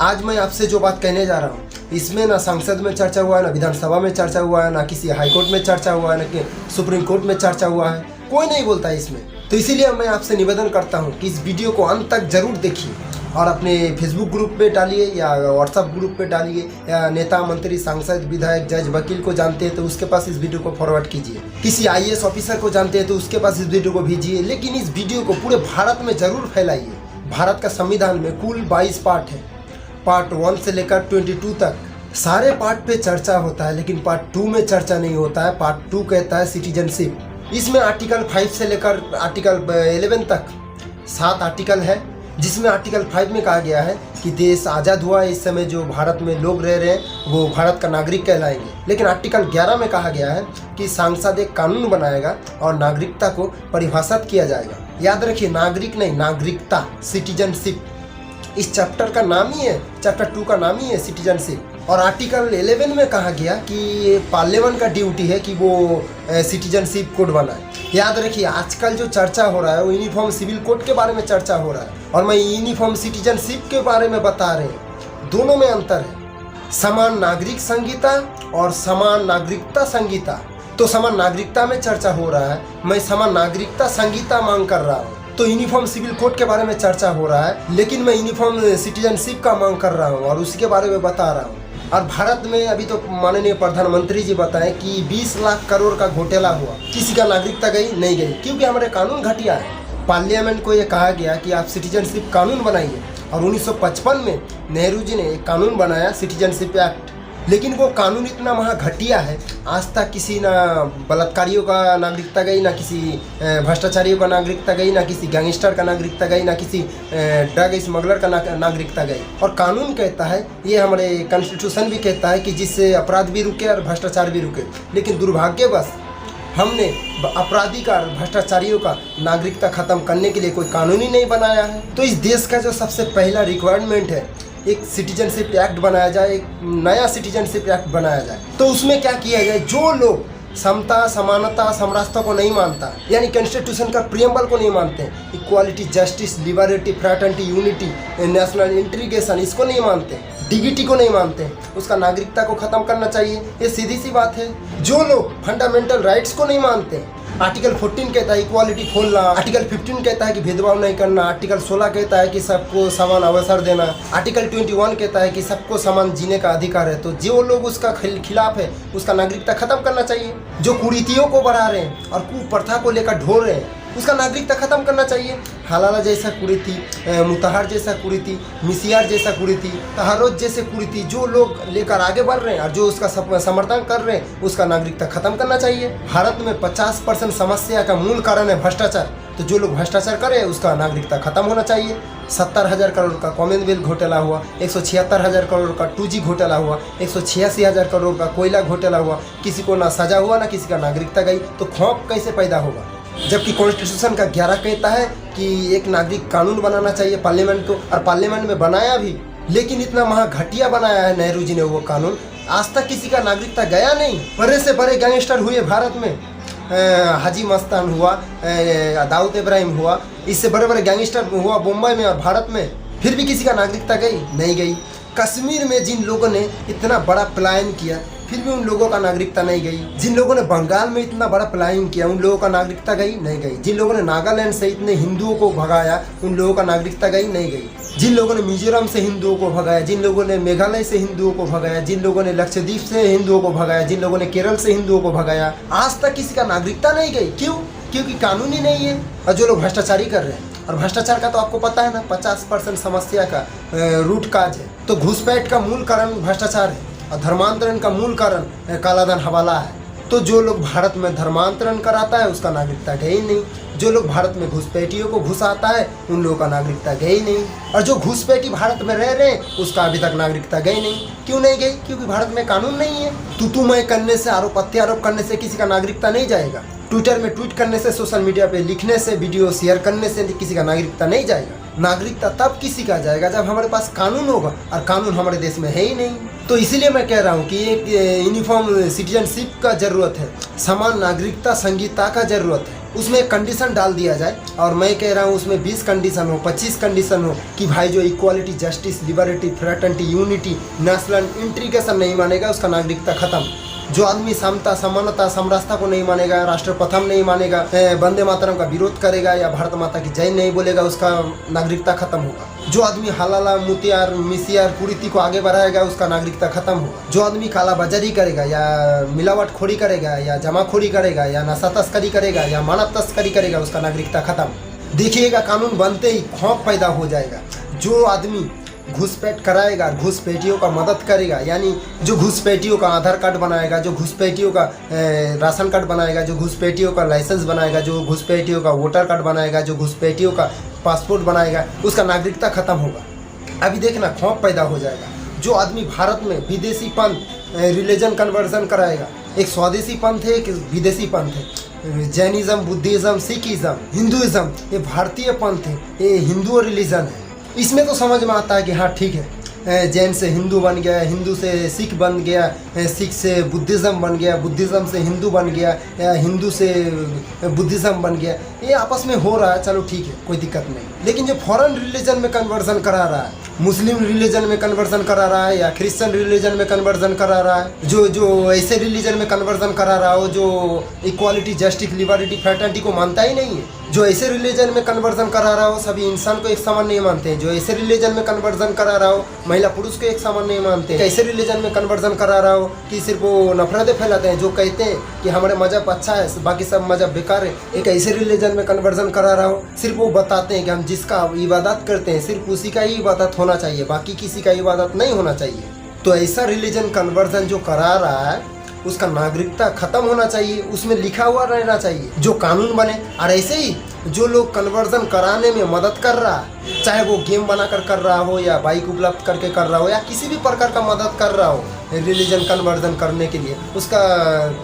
आज मैं आपसे जो बात कहने जा रहा हूँ, इसमें ना संसद में चर्चा हुआ है, ना विधानसभा में चर्चा हुआ है, ना किसी हाईकोर्ट में चर्चा हुआ है, ना कि सुप्रीम कोर्ट में चर्चा हुआ है, कोई नहीं बोलता है इसमें। तो इसीलिए मैं आपसे निवेदन करता हूँ कि इस वीडियो को अंत तक जरूर देखिए और अपने फेसबुक ग्रुप पे डालिए या व्हाट्सअप ग्रुप पे डालिए, या नेता मंत्री सांसद विधायक जज वकील को जानते हैं तो उसके पास इस वीडियो को फॉरवर्ड कीजिए, किसी IAS ऑफिसर को जानते हैं तो उसके पास इस वीडियो को भेजिए, लेकिन इस वीडियो को पूरे भारत में जरूर फैलाइए। भारत का संविधान में कुल 22 पार्ट है, पार्ट 1 से लेकर 22 तक सारे पार्ट पे चर्चा होता है, लेकिन पार्ट 2 में चर्चा नहीं होता है। पार्ट 2 कहता है सिटीजनशिप। इसमें आर्टिकल 5 से लेकर आर्टिकल 11 तक 7 आर्टिकल है, जिसमें आर्टिकल 5 में कहा गया है कि देश आज़ाद हुआ है, इस समय जो भारत में लोग रह रहे हैं वो भारत का नागरिक कहलाएंगे। लेकिन आर्टिकल 11 में कहा गया है कि सांसद एक कानून बनाएगा और नागरिकता को परिभाषित किया जाएगा। याद रखिए, नागरिक नहीं, नागरिकता, सिटीजनशिप। इस चैप्टर का नाम ही है, चैप्टर 2 का नाम ही है सिटीजनशिप। और आर्टिकल 11 में कहा गया कि पार्लियामेंट का ड्यूटी है कि वो सिटीजनशिप कोड बनाए। याद रखिए, आजकल जो चर्चा हो रहा है वो यूनिफॉर्म सिविल कोड के बारे में चर्चा हो रहा है, और मैं यूनिफॉर्म सिटीजनशिप के बारे में बता रहे हैं। दोनों में अंतर है, समान नागरिक संहिता और समान नागरिकता संहिता। तो समान नागरिकता में चर्चा हो रहा है, मैं समान नागरिकता संहिता मांग कर रहा हूँ। तो यूनिफॉर्म सिविल कोड के बारे में चर्चा हो रहा है, लेकिन मैं यूनिफॉर्म सिटीजनशिप का मांग कर रहा हूँ और उसके बारे में बता रहा हूँ। और भारत में अभी तो माननीय प्रधानमंत्री जी बताएं कि 20 लाख करोड़ का घोटाला हुआ, किसी का नागरिकता गई नहीं गई, क्योंकि हमारे कानून घटिया है। पार्लियामेंट को ये कहा गया कि आप सिटीजनशिप कानून बनाइए, और 1955 में नेहरू जी ने एक कानून बनाया, सिटीजनशिप एक्ट। लेकिन वो कानून इतना महा घटिया है, आज तक किसी ना बलात्कारियों का नागरिकता गई, ना किसी भ्रष्टाचारियों का नागरिकता गई, ना किसी गैंगस्टर का नागरिकता गई, ना किसी ड्रग स्मगलर का नागरिकता गई। और कानून कहता है, ये हमारे कॉन्स्टिट्यूशन भी कहता है कि जिससे अपराध भी रुके और भ्रष्टाचार भी रुके। लेकिन दुर्भाग्यवश हमने अपराधी का, भ्रष्टाचारियों का नागरिकता खत्म करने के लिए कोई कानून ही नहीं बनाया है। तो इस देश का जो सबसे पहला रिक्वायरमेंट है, एक सिटीजनशिप एक्ट बनाया जाए, एक नया सिटीजनशिप एक्ट बनाया जाए। तो उसमें क्या किया जाए, जो लोग समता, समानता, समरसता को नहीं मानता, यानी कॉन्स्टिट्यूशन का प्रियम्बल को नहीं मानते, equality, justice, liberty, fraternity, unity, national integration, इसको नहीं मानते, डिग्निटी को नहीं मानते, उसका नागरिकता को खत्म करना चाहिए। ये सीधी सी बात है। जो लोग फंडामेंटल राइट्स को नहीं मानते, आर्टिकल 14 कहता है इक्वालिटी खोलना, आर्टिकल 15 कहता है कि भेदभाव नहीं करना, आर्टिकल 16 कहता है कि सबको समान अवसर देना, आर्टिकल 21 कहता है कि सबको समान जीने का अधिकार है। तो जो लोग उसका खिलाफ है, उसका नागरिकता खत्म करना चाहिए। जो कुरीतियों को बढ़ा रहे हैं और कुप्रथा को लेकर ढो रहे हैं, उसका नागरिकता खत्म करना चाहिए। हलाला जैसा कुरीति, मुतहर जैसा कुरीति, मिसियार जैसा कुरीति, तहरोज जैसे कुरीति जो लोग लेकर आगे बढ़ रहे हैं और जो उसका समर्थन कर रहे हैं, उसका नागरिकता खत्म करना चाहिए। भारत में 50% समस्या का मूल कारण है भ्रष्टाचार। तो जो लोग भ्रष्टाचार करे उसका नागरिकता खत्म होना चाहिए। 70,000 करोड़ का कॉमनवेल्थ घोटाला हुआ, 176,000 करोड़ का 2G घोटाला हुआ, 186,000 करोड़ का कोयला घोटाला हुआ, किसी को ना सजा हुआ ना किसी का नागरिकता गई। तो खौफ कैसे पैदा होगा, जबकि कॉन्स्टिट्यूशन का 11 कहता है कि एक नागरिक कानून बनाना चाहिए पार्लियामेंट को, और पार्लियामेंट में बनाया भी। लेकिन इतना महा घटिया बनाया है नेहरू जी ने वो कानून, आज तक किसी का नागरिकता गया नहीं। बड़े से बड़े गैंगस्टर हुए भारत में, हाजी मस्तान हुआ, दाऊद इब्राहिम हुआ, इससे बड़े बड़े गैंगस्टर हुआ मुंबई में और भारत में, फिर भी किसी का नागरिकता गई नहीं गई। कश्मीर में जिन लोगों ने इतना बड़ा प्लान किया, फिर भी उन लोगों का नागरिकता नहीं गई। जिन लोगों ने बंगाल में इतना बड़ा प्लान किया, उन लोगों का नागरिकता गई नहीं गई। जिन लोगों ने नागालैंड से इतने हिंदुओं को भगाया, उन लोगों का नागरिकता गई नहीं गई। जिन लोगों ने मिजोरम से हिंदुओं को भगाया, जिन लोगों ने मेघालय से हिंदुओं को भगाया, जिन लोगों ने लक्षद्वीप से हिंदुओं को भगाया, जिन लोगों ने केरल से हिंदुओं को भगाया, आज तक किसी का नागरिकता नहीं गई। क्यों? क्योंकि कानून ही नहीं है। और जो लोग भ्रष्टाचारी कर रहे हैं, और भ्रष्टाचार का तो आपको पता है ना, 50% समस्या का रूट काज है। तो घुसपैठ का मूल कारण भ्रष्टाचार है, और धर्मांतरण का मूल कारण कालाधन हवाला है। तो जो लोग भारत में धर्मांतरण कराता है उसका नागरिकता गई नहीं। जो लोग भारत में घुसपैठियों को घुसाता है उन लोगों का नागरिकता गई नहीं। और जो घुसपैठी भारत में रह रहे हैं उसका अभी तक नागरिकता गई नहीं। क्यों नहीं गई? क्योंकि भारत में कानून नहीं है। तू मैं करने से, आरोप प्रत्यारोप करने से किसी का नागरिकता नहीं जाएगा। ट्विटर में ट्वीट करने से, सोशल मीडिया पे लिखने से, वीडियो शेयर करने से किसी का नागरिकता नहीं जाएगा। नागरिकता तब किसी का जाएगा जब हमारे पास कानून होगा, और कानून हमारे देश में है ही नहीं। तो इसीलिए मैं कह रहा हूँ कि एक यूनिफॉर्म सिटीजनशिप का जरूरत है, समान नागरिकता संहिता का जरूरत है। उसमें एक कंडीशन डाल दिया जाए, और मैं कह रहा हूँ उसमें 20 कंडीशन हो, 25 कंडीशन हो कि भाई जो equality, justice, liberty, fraternity, unity, national integration नहीं मानेगा उसका नागरिकता खत्म। जो आदमी समता, समानता, समरसता को नहीं मानेगा, राष्ट्र प्रथम नहीं मानेगा, वंदे मातरम का विरोध करेगा या भारत माता की जय नहीं बोलेगा, उसका नागरिकता खत्म होगा। जो आदमी हलाला, मुतियार, मिसियार, कुरीति को आगे बढ़ाएगा उसका नागरिकता खत्म होगा। जो आदमी कालाबाजारी करेगा या मिलावटखोरी करेगा या जमाखोरी करेगा या नशा तस्करी करेगा या मानव तस्करी करेगा उसका नागरिकता खत्म। देखिएगा कानून बनते ही खौफ पैदा हो जाएगा। जो आदमी घुसपैठ कराएगा, घुसपैठियों का मदद करेगा, यानी जो घुसपैठियों का आधार कार्ड बनाएगा, जो घुसपैठियों का राशन कार्ड बनाएगा, जो घुसपैठियों का लाइसेंस बनाएगा, जो घुसपैठियों का वोटर कार्ड बनाएगा, जो घुसपैठियों का पासपोर्ट बनाएगा, उसका नागरिकता खत्म होगा। अभी देखना खौफ पैदा हो जाएगा। जो आदमी भारत में विदेशी पंथ, रिलीजन कन्वर्जन कराएगा, एक स्वदेशी पंथ है, एक विदेशी पंथ है। जैनिज़्म, बुद्धिज़्म, सिखिज़्म, हिंदुइज़्म, ये भारतीय पंथ है, ये हिंदू रिलीजन है। इसमें तो समझ में आता है कि हाँ ठीक है, जैन से हिंदू बन गया, हिंदू से सिख बन गया, सिख से बुद्धिज़्म बन गया, बुद्धिज़्म से हिंदू बन गया, या हिंदू से बुद्धिज़्म बन गया, ये आपस में हो रहा है, चलो ठीक है, कोई दिक्कत नहीं। लेकिन जो फॉरेन रिलीजन में कन्वर्जन करा रहा है, मुस्लिम रिलीजन में कन्वर्जन करा रहा है या क्रिश्चियन रिलीजन में कन्वर्जन करा रहा है, जो ऐसे रिलीजन में कन्वर्जन करा रहा हो जो इक्वालिटी, जस्टिस, लिबर्टी, फ्रेटर्निटी को मानता ही नहीं है, जो ऐसे रिलीजन में कन्वर्जन करा रहा हो सभी इंसान को एक समान नहीं मानते हैं, जो ऐसे रिलीजन में कन्वर्जन करा रहा हो महिला पुरुष को एक समान नहीं मानते हैं, ऐसे रिलीजन में कन्वर्जन करा रहा हो कि सिर्फ वो नफरतें फैलाते हैं, जो कहते हैं कि हमारे मजहब अच्छा है बाकी सब मजहब बेकार है, एक ऐसे रिलीजन में कन्वर्जन करा रहा हो सिर्फ वो बताते हैं कि हम जिसका इबादत करते हैं सिर्फ उसी का ही इबादत होना चाहिए, बाकी किसी का इबादत नहीं होना चाहिए। तो ऐसा रिलीजन कन्वर्जन जो करा रहा है उसका नागरिकता खत्म होना चाहिए, उसमें लिखा हुआ रहना चाहिए, जो कानून बने। और ऐसे ही जो लोग कन्वर्जन कराने में मदद कर रहा है, चाहे वो गेम बनाकर कर रहा हो या बाइक उपलब्ध करके कर रहा हो या किसी भी प्रकार का मदद कर रहा हो रिलीजन कन्वर्जन करने के लिए, उसका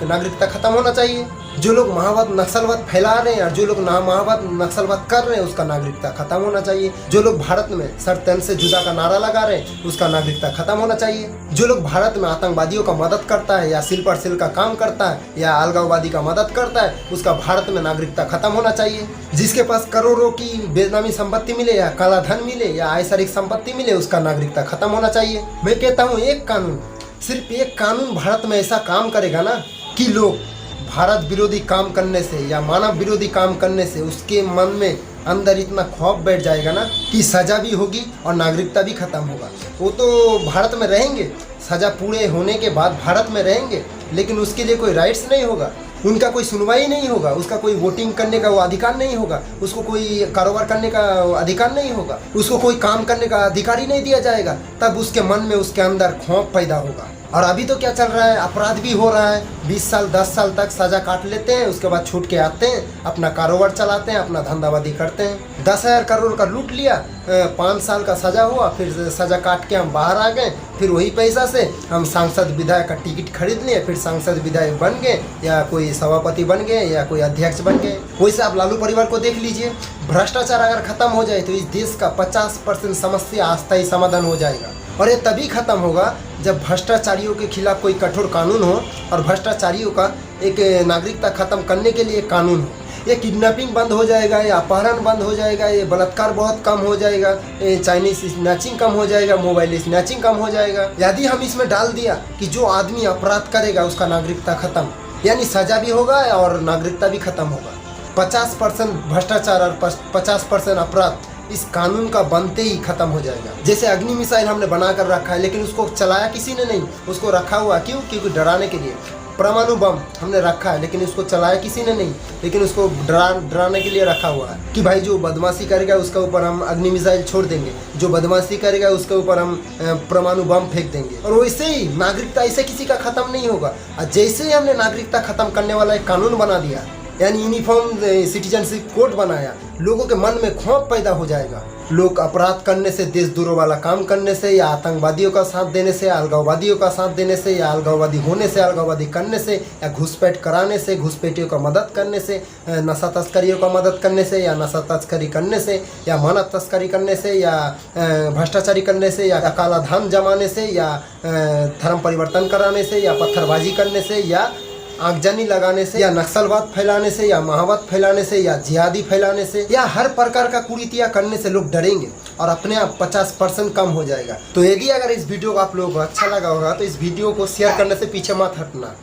नागरिकता खत्म होना चाहिए। जो लोग महावाद, नक्सलवाद फैला रहे हैं और जो लोग महावाद, नक्सलवाद कर रहे हैं उसका नागरिकता खत्म होना चाहिए। जो लोग भारत में सर तन से जुदा का नारा लगा रहे हैं उसका नागरिकता खत्म होना चाहिए। जो लोग भारत में आतंकवादियों का मदद करता है या सिल पर सिल का काम करता है या अलगाववादी का मदद करता है उसका भारत में नागरिकता खत्म होना चाहिए। जिसके पास करोड़ों की बेनामी संपत्ति मिले या काला धन मिले या ऐसरिक संपत्ति मिले उसका नागरिकता खत्म होना चाहिए। मैं कहता हूँ एक कानून, सिर्फ एक कानून भारत में ऐसा काम करेगा ना कि लोग भारत विरोधी काम करने से या मानव विरोधी काम करने से उसके मन में अंदर इतना खौफ बैठ जाएगा ना कि सज़ा भी होगी और नागरिकता भी खत्म होगा। वो तो भारत में रहेंगे, सज़ा पूरे होने के बाद भारत में रहेंगे, लेकिन उसके लिए कोई राइट्स नहीं होगा, उनका कोई सुनवाई नहीं होगा, उसका कोई वोटिंग करने का वो अधिकार नहीं होगा, उसको कोई कारोबार करने का अधिकार नहीं होगा, उसको कोई काम करने का अधिकार ही नहीं दिया जाएगा। तब उसके मन में, उसके अंदर खौफ पैदा होगा। और अभी तो क्या चल रहा है, अपराध भी हो रहा है, 20 साल 10 साल तक सज़ा काट लेते हैं, उसके बाद छूट के आते हैं, अपना कारोबार चलाते हैं, अपना धंधाबादी करते हैं। 10,000 करोड़ का लूट लिया, 5 साल का सज़ा हुआ, फिर सज़ा काट के हम बाहर आ गए, फिर वही पैसा से हम सांसद विधायक का टिकट खरीद लिए, फिर सांसद विधायक बन गए या कोई सभापति बन गए या कोई अध्यक्ष बन गए। वैसे आप लालू परिवार को देख लीजिए, भ्रष्टाचार अगर खत्म हो जाए तो इस देश का 50% समस्या अस्थायी समाधान हो जाएगा। और ये तभी खत्म होगा जब भ्रष्टाचारियों के खिलाफ कोई कठोर कानून हो और भ्रष्टाचारियों का एक नागरिकता खत्म करने के लिए कानून हो। ये किडनैपिंग बंद हो जाएगा, ये अपहरण बंद हो जाएगा, ये बलात्कार बहुत कम हो जाएगा, ये चाइनीज स्नैचिंग कम हो जाएगा, मोबाइल स्नैचिंग कम हो जाएगा। यदि हम इसमें डाल दिया कि जो आदमी अपराध करेगा उसका नागरिकता खत्म, यानी सजा भी होगा और नागरिकता भी खत्म होगा। 50% भ्रष्टाचार और 50% अपराध इस कानून का बनते ही खत्म हो जाएगा। जैसे अग्नि मिसाइल हमने बना कर रखा है लेकिन उसको चलाया किसी ने नहीं, उसको रखा हुआ क्यों? क्योंकि डराने के लिए। परमाणु बम हमने रखा है लेकिन उसको चलाया किसी ने नहीं, लेकिन उसको डराने के लिए रखा हुआ है कि भाई जो बदमाशी करेगा उसके ऊपर हम अग्नि मिसाइल छोड़ देंगे, जो बदमाशी करेगा उसके ऊपर हम परमाणु बम फेंक देंगे। और वैसे ही नागरिकता ऐसे किसी का खत्म नहीं होगा। और जैसे ही हमने नागरिकता खत्म करने वाला एक कानून बना दिया, यानी यूनिफॉर्म सिटीजनशिप कोड बनाया, लोगों के मन में खौफ पैदा हो जाएगा। लोग अपराध करने से, देशद्रोह वाला काम करने से या आतंकवादियों का साथ देने से, अलगाववादियों का साथ देने से या अलगाववादी होने से, अलगाववादी करने से या घुसपैठ कराने से, घुसपैठियों का मदद करने से, नशा तस्करियों का मदद करने से या नशा तस्करी करने से या मानव तस्करी करने से या भ्रष्टाचारी करने से या काला धन जमाने से या धर्म परिवर्तन कराने से या पत्थरबाजी करने से या आगजनी लगाने से या नक्सलवाद फैलाने से या महावत फैलाने से या जिहादी फैलाने से या हर प्रकार का कुरीतियां करने से लोग डरेंगे और अपने आप 50% कम हो जाएगा। तो यदि अगर इस वीडियो को आप लोगों को अच्छा लगा होगा तो इस वीडियो को शेयर करने से पीछे मत हटना।